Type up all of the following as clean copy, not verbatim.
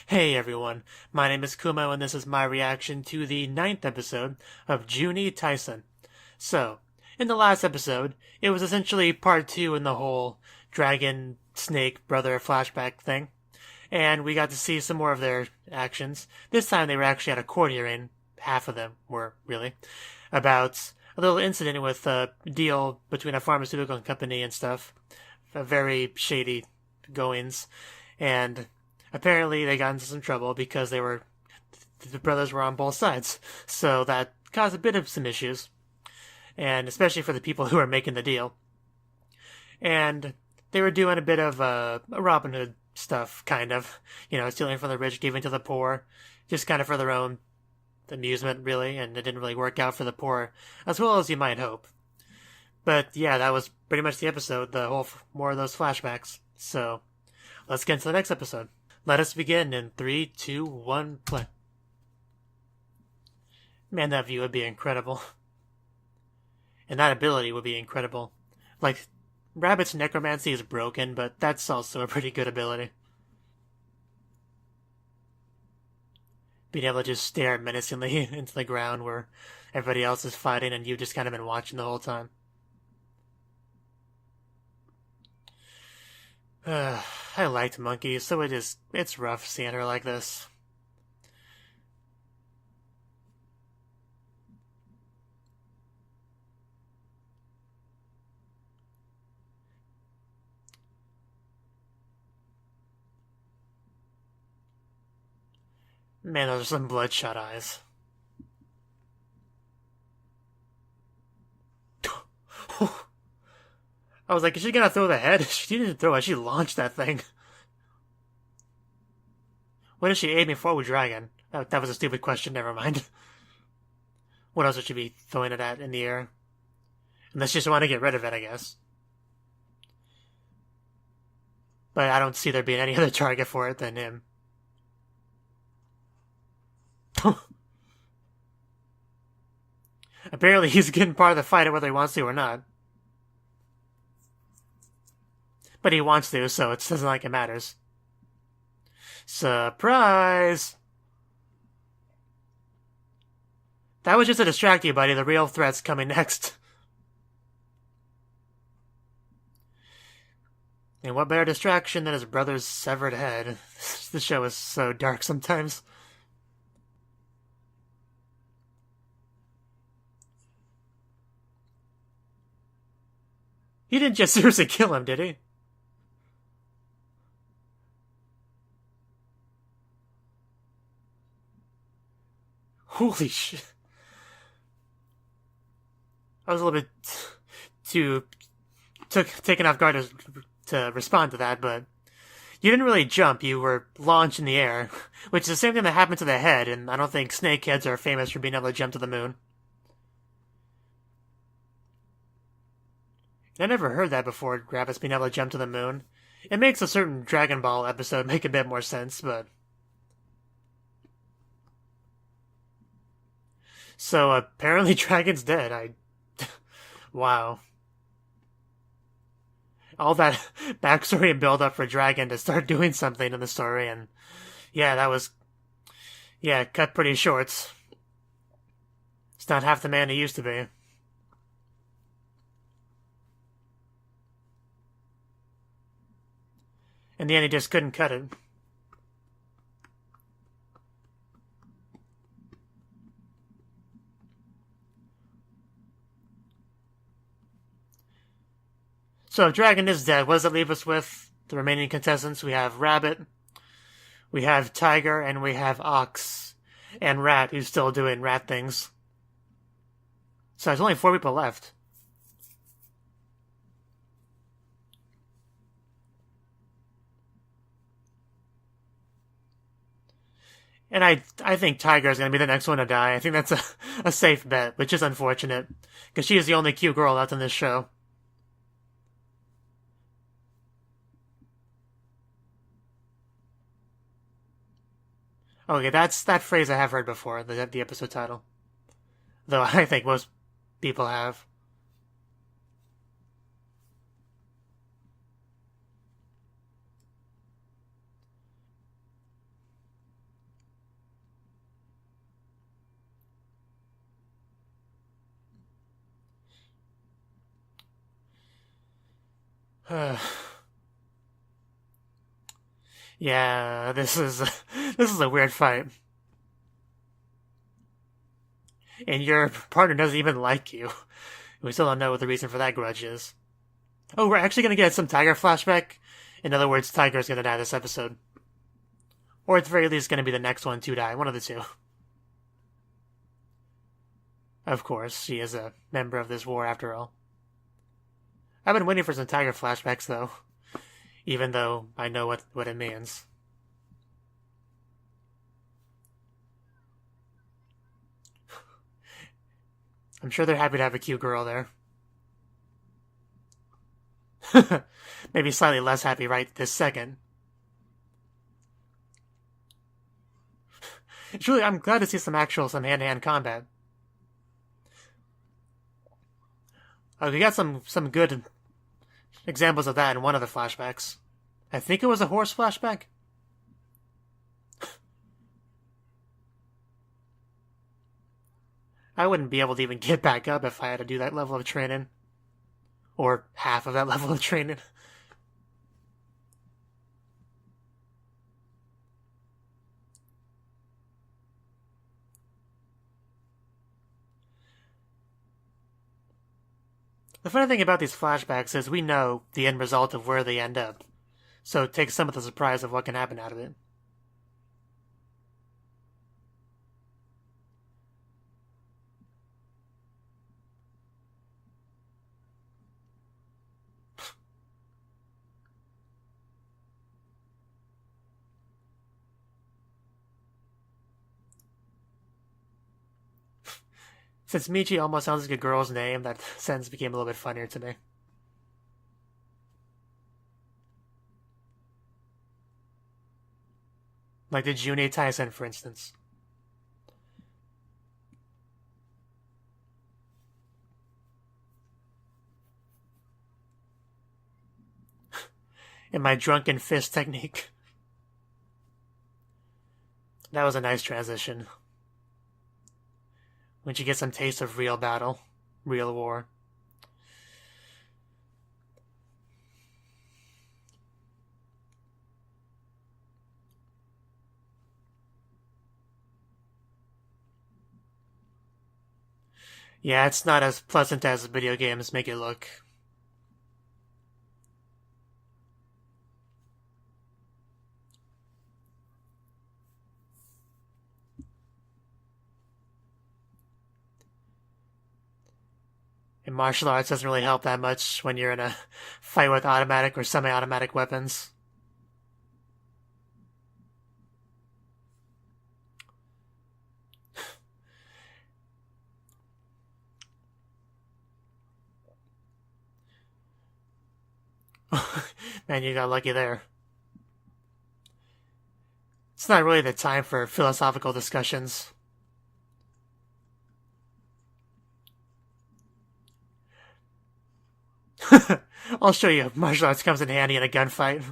Hey everyone, my name is Kumo and this is my reaction to the ninth episode of Juuni Taisen. So, in the last episode, it was essentially part 2 in the whole dragon snake brother flashback thing, and we got to see some more of their actions. This time they were actually at a court hearing, half of them were, really, about a little incident with a deal between a pharmaceutical company and stuff. Very shady goings, and apparently they got into some trouble because the brothers were on both sides. So that caused a bit of some issues, and especially for the people who were making the deal. And they were doing a bit of a Robin Hood stuff, kind of. Stealing from the rich, giving to the poor, just kind of for their own amusement, really, and it didn't really work out for the poor as well as you might hope. But yeah, that was pretty much the episode, more of those flashbacks. So, let's get into the next episode. Let us begin in 3, 2, 1, play. Man, that view would be incredible. And that ability would be incredible. Like, Rabbit's necromancy is broken, but that's also a pretty good ability. Being able to just stare menacingly into the ground where everybody else is fighting and you've just kind of been watching the whole time. I liked Monkey, so it's rough seeing her like this. Man, those are some bloodshot eyes. I was like, is she gonna throw the head? She didn't throw it, she launched that thing. What is she aiming for with Dragon? That was a stupid question, never mind. What else would she be throwing it at in the air? Unless she just want to get rid of it, I guess. But I don't see there being any other target for it than him. Apparently he's getting part of the fight whether he wants to or not. But he wants to, so it doesn't like it matters. Surprise! That was just to distract you, buddy. The real threat's coming next. And what better distraction than his brother's severed head? The show is so dark sometimes. He didn't just seriously kill him, did he? Holy shit. I was a little bit too taken off guard to respond to that, but you didn't really jump, you were launched in the air, which is the same thing that happened to the head, and I don't think snakeheads are famous for being able to jump to the moon. I never heard that before, rabbits being able to jump to the moon. It makes a certain Dragon Ball episode make a bit more sense, but... So, apparently Dragon's dead. Wow. All that backstory and build-up for Dragon to start doing something in the story, and... Yeah, that was... Yeah, cut pretty short. It's not half the man he used to be. In the end, he just couldn't cut it. So if Dragon is dead, what does it leave us with? The remaining contestants, we have Rabbit, we have Tiger, and we have Ox, and Rat, who's still doing rat things. So there's only 4 people left. And I think Tiger is going to be the next one to die. I think that's a safe bet, which is unfortunate, because she is the only cute girl left in this show. Okay, that's that phrase I have heard before, the episode title. Though I think most people have. Yeah, this is a weird fight. And your partner doesn't even like you. We still don't know what the reason for that grudge is. Oh, we're actually gonna get some Tiger flashback? In other words, Tiger's gonna die this episode. Or at the very least, gonna be the next one to die. One of the two. Of course, she is a member of this war after all. I've been waiting for some Tiger flashbacks, though. Even though I know what it means. I'm sure they're happy to have a cute girl there. Maybe slightly less happy right this second. I'm glad to see some hand-to-hand combat. We got some good examples of that in one of the flashbacks. I think it was a horse flashback. I wouldn't be able to even get back up if I had to do that level of training. Or half of that level of training. The funny thing about these flashbacks is we know the end result of where they end up, so it takes some of the surprise of what can happen out of it. Since Michi almost sounds like a girl's name, that sentence became a little bit funnier to me. Like the Juuni Taisen, for instance. In my drunken fist technique. That was a nice transition. When you get some taste of real battle, real war. Yeah, it's not as pleasant as video games make it look. And martial arts doesn't really help that much when you're in a fight with automatic or semi-automatic weapons. Man, you got lucky there. It's not really the time for philosophical discussions. I'll show you. Martial arts comes in handy in a gunfight.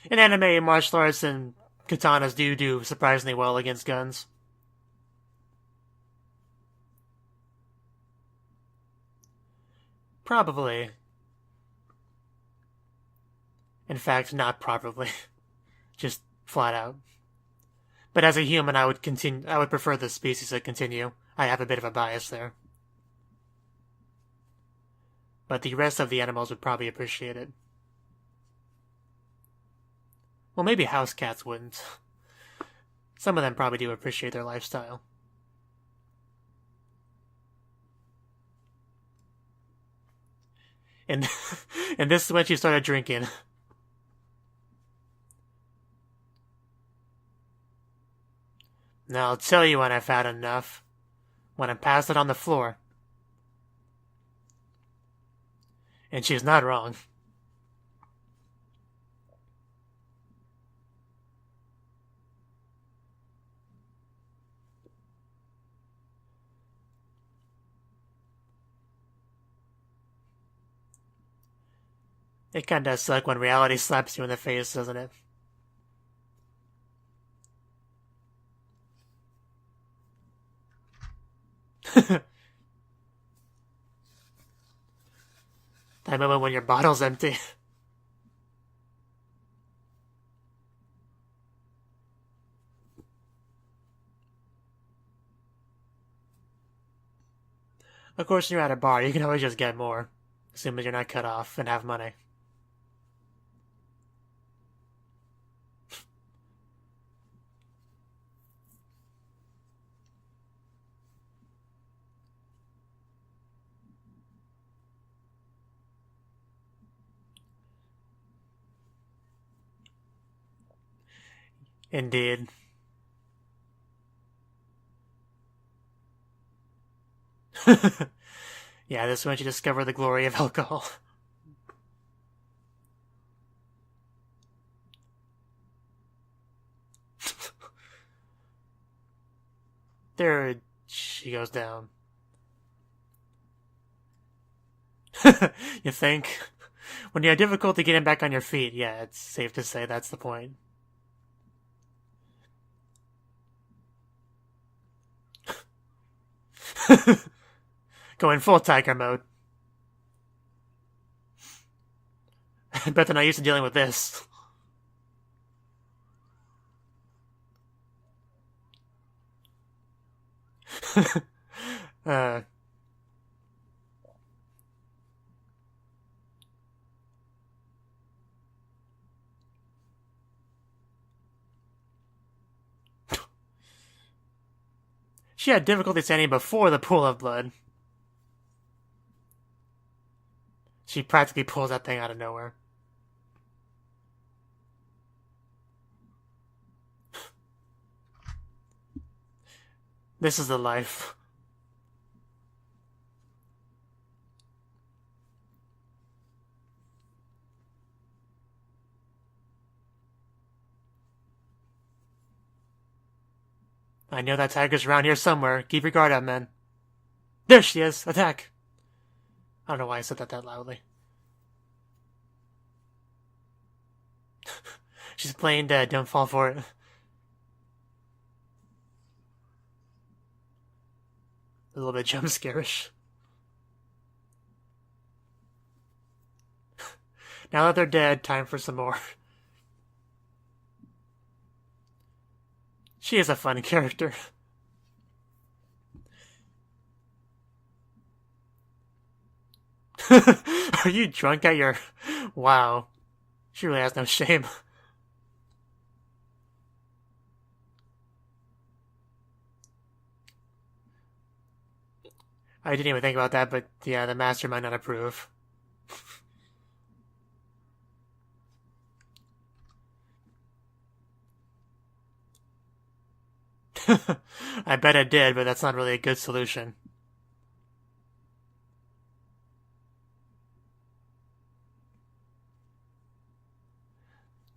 In anime, martial arts and katanas do surprisingly well against guns. Probably. In fact, not probably. Just flat out. But as a human, I would prefer the species to continue. I have a bit of a bias there. But the rest of the animals would probably appreciate it. Well, maybe house cats wouldn't. Some of them probably do appreciate their lifestyle. And this is when she started drinking. Now I'll tell you when I've had enough. When I pass it on the floor. And she's not wrong. It kinda does suck when reality slaps you in the face, doesn't it? That moment when your bottle's empty. Of course, when you're at a bar, you can always just get more, assuming you're not cut off and have money. Indeed. Yeah, this is when you discover the glory of alcohol. There she goes down. You think? When you have difficulty getting back on your feet, yeah, it's safe to say that's the point. Going full tiger mode. I bet they're not used to dealing with this. uh, she had difficulty standing before the pool of blood. She practically pulls that thing out of nowhere. This is the life. I know that tiger's around here somewhere. Keep your guard up, men. There she is! Attack! I don't know why I said that loudly. She's playing dead, don't fall for it. A little bit jump scarish. Now that they're dead, time for some more. She is a fun character. Are you drunk at your... Wow. She really has no shame. I didn't even think about that, but yeah, the master might not approve. I bet it did, but that's not really a good solution.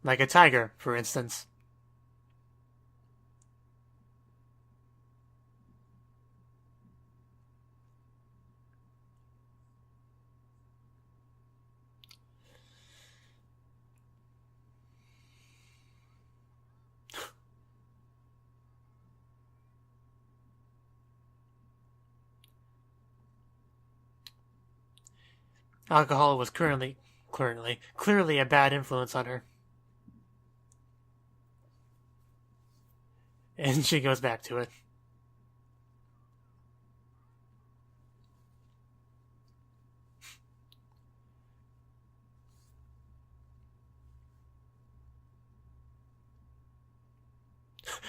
Like a tiger, for instance. Alcohol was clearly a bad influence on her. And she goes back to it.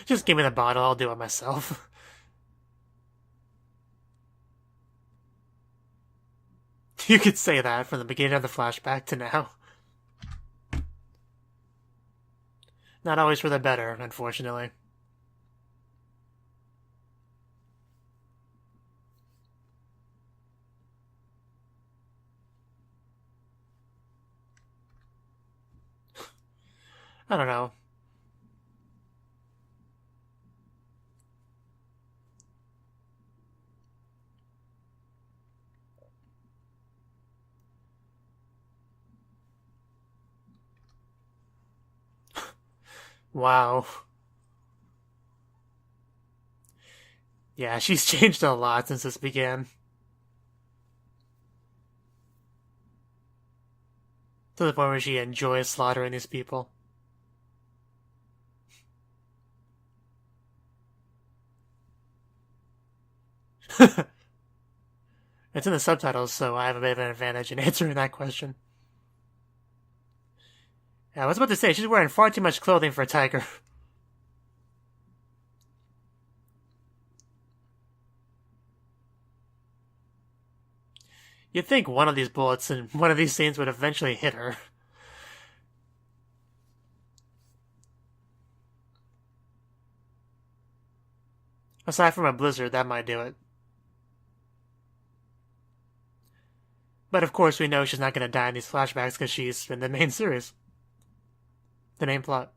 Just give me the bottle, I'll do it myself. You could say that from the beginning of the flashback to now. Not always for the better, unfortunately. I don't know. Wow. Yeah, she's changed a lot since this began. To the point where she enjoys slaughtering these people. It's in the subtitles, so I have a bit of an advantage in answering that question. Yeah, I was about to say, she's wearing far too much clothing for a tiger. You'd think one of these bullets in one of these scenes would eventually hit her. Aside from a blizzard, that might do it. But of course, we know she's not going to die in these flashbacks because she's in the main series. The main plot.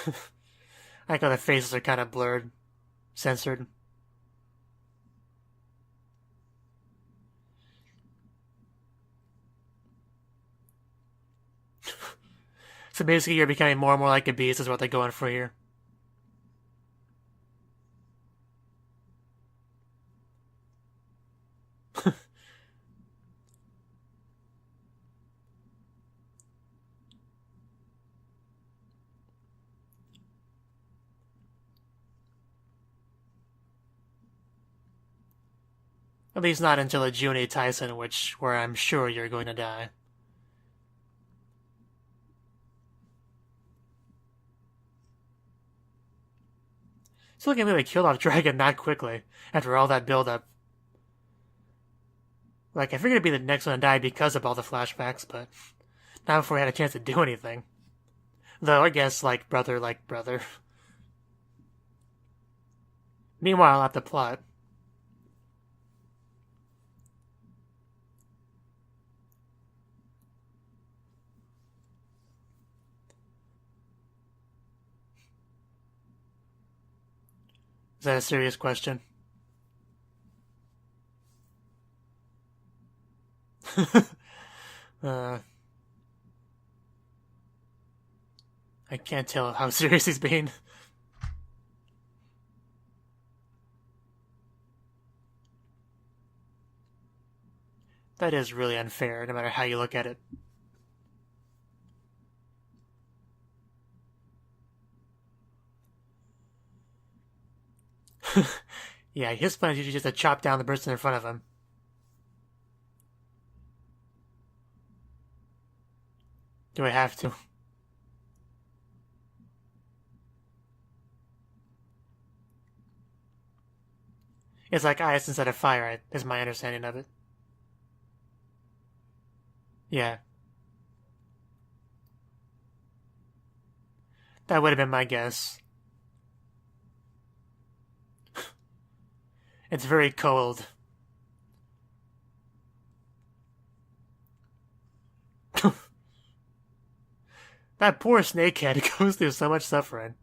I like how the faces are kind of blurred, censored. So basically, you're becoming more and more like a beast, is what they're going for here. At least not until a Juuni Taisen, where I'm sure you're going to die. So looking like they killed off Dragon that quickly, after all that build-up. Like, I figured it'd be the next one to die because of all the flashbacks, but not before we had a chance to do anything. Though, I guess, like brother. Meanwhile, at the plot. Is that a serious question? I can't tell how serious he's being. That is really unfair, no matter how you look at it. Yeah, his plan is usually just to chop down the person in front of him. Do I have to? It's like ice instead of fire, is my understanding of it. Yeah. That would have been my guess. It's very cold. That poor snakehead goes through so much suffering.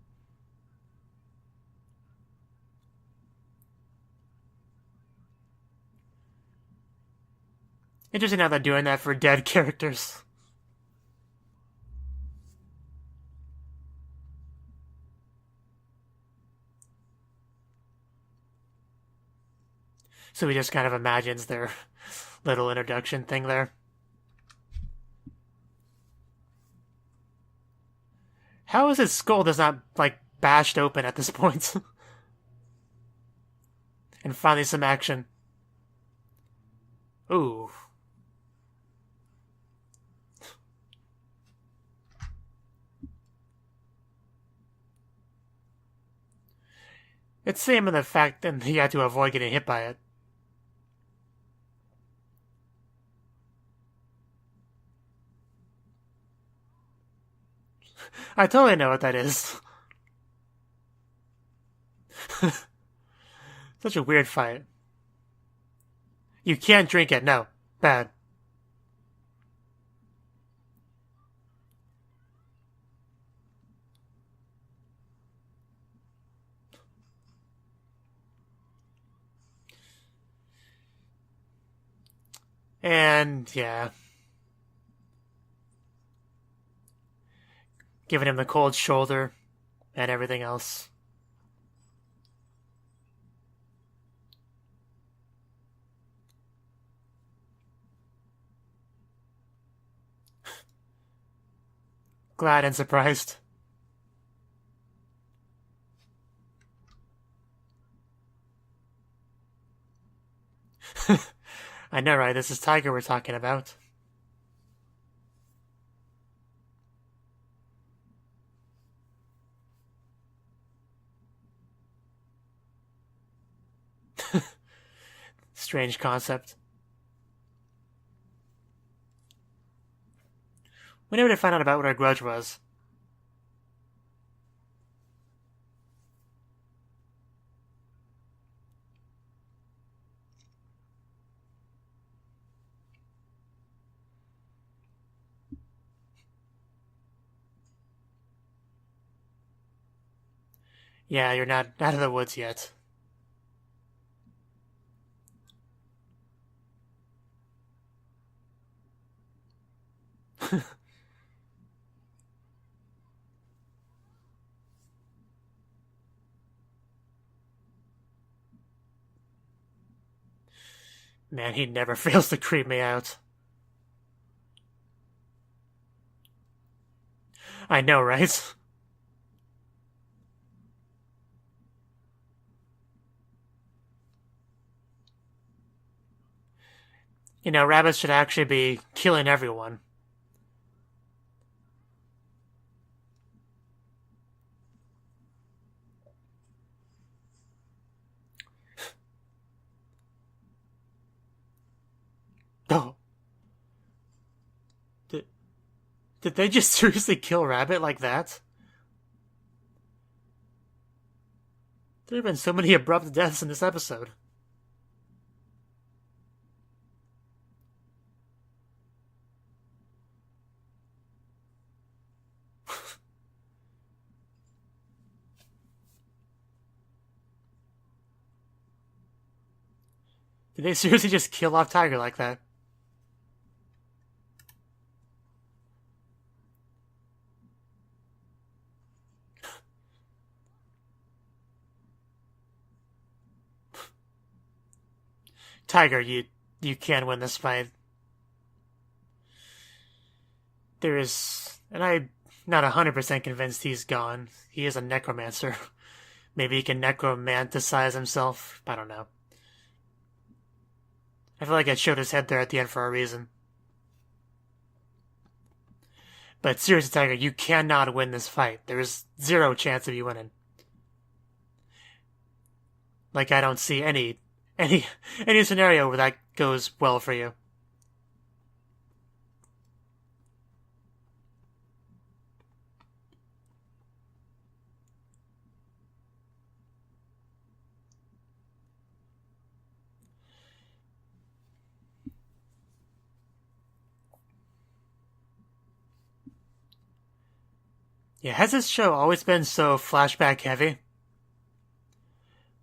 Interesting how they're doing that for dead characters. So he just kind of imagines their little introduction thing there. How is his skull just not, like, bashed open at this point? And finally some action. Ooh. It's same in the fact that he had to avoid getting hit by it. I totally know what that is. Such a weird fight. You can't drink it, no. Bad. And, yeah. giving him the cold shoulder and everything else. Glad and surprised. I know, right? This is Tiger we're talking about. Strange concept. We never did find out about what her grudge was. Yeah, you're not out of the woods yet. Man, he never fails to creep me out. I know, right? You know, rabbits should actually be killing everyone. Oh. Did they just seriously kill Rabbit like that? There have been so many abrupt deaths in this episode. Did they seriously just kill off Tiger like that? Tiger, you can win this fight. There is... And I'm not 100% convinced he's gone. He is a necromancer. Maybe he can necromanticize himself. I don't know. I feel like I showed his head there at the end for a reason. But seriously, Tiger, you cannot win this fight. There is zero chance of you winning. Like, I don't see any scenario where that goes well for you. Yeah, has this show always been so flashback heavy?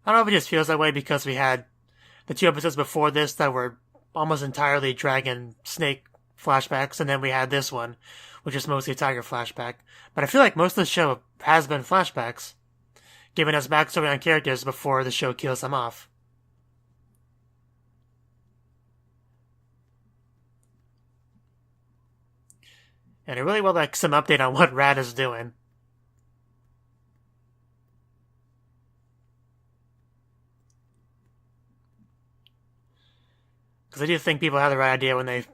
I don't know if it just feels that way because we had the 2 episodes before this that were almost entirely dragon snake flashbacks, and then we had this one, which is mostly tiger flashback. But I feel like most of the show has been flashbacks, giving us backstory on characters before the show kills them off. And I really would like some update on what Rad is doing. Because I do think people had the right idea when they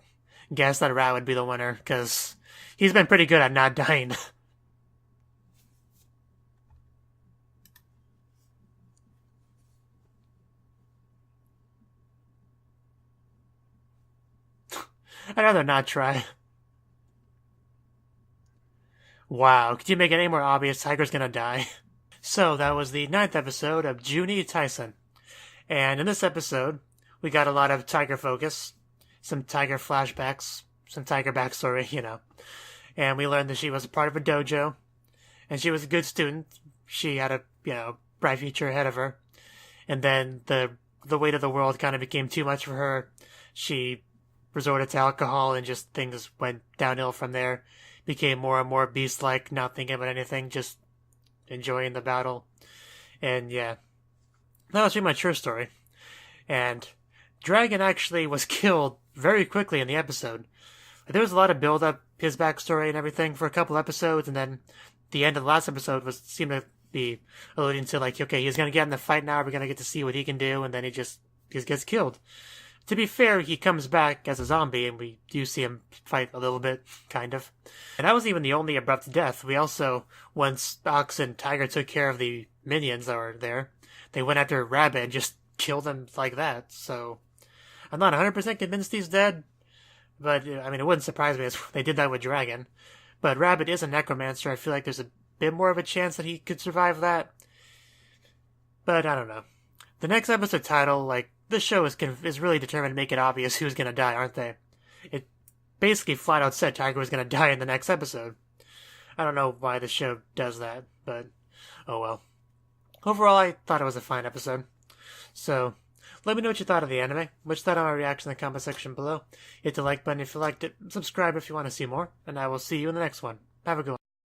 guessed that Rad would be the winner, because he's been pretty good at not dying. I'd rather not try. Wow, could you make it any more obvious Tiger's gonna die? So, that was the 9th episode of Juuni Taisen. And in this episode, we got a lot of Tiger focus, some Tiger flashbacks, some Tiger backstory, you know. And we learned that she was a part of a dojo, and she was a good student. She had a, bright future ahead of her. And then the weight of the world kind of became too much for her. She resorted to alcohol, and just things went downhill from there. became more and more beast-like, not thinking about anything, just enjoying the battle. And yeah, that was pretty much her story. And Dragon actually was killed very quickly in the episode. There was a lot of build-up, his backstory and everything for a couple episodes, and then the end of the last episode seemed to be alluding to, like, okay, he's gonna get in the fight now, we're gonna get to see what he can do, and then he just gets killed. To be fair, he comes back as a zombie, and we do see him fight a little bit, kind of. And that wasn't even the only abrupt death. We also, once Ox and Tiger took care of the minions that were there, they went after Rabbit and just killed him like that. So, I'm not 100% convinced he's dead, but, I mean, it wouldn't surprise me if they did that with Dragon. But Rabbit is a necromancer. I feel like there's a bit more of a chance that he could survive that. But, I don't know. The next episode title, like, this show is really determined to make it obvious who's gonna die, aren't they? It basically flat out said Tiger was gonna die in the next episode. I don't know why the show does that, but oh well. Overall, I thought it was a fine episode. So, let me know what you thought of the anime, what you thought of my reaction in the comment section below. Hit the like button if you liked it, subscribe if you want to see more, and I will see you in the next one. Have a good one.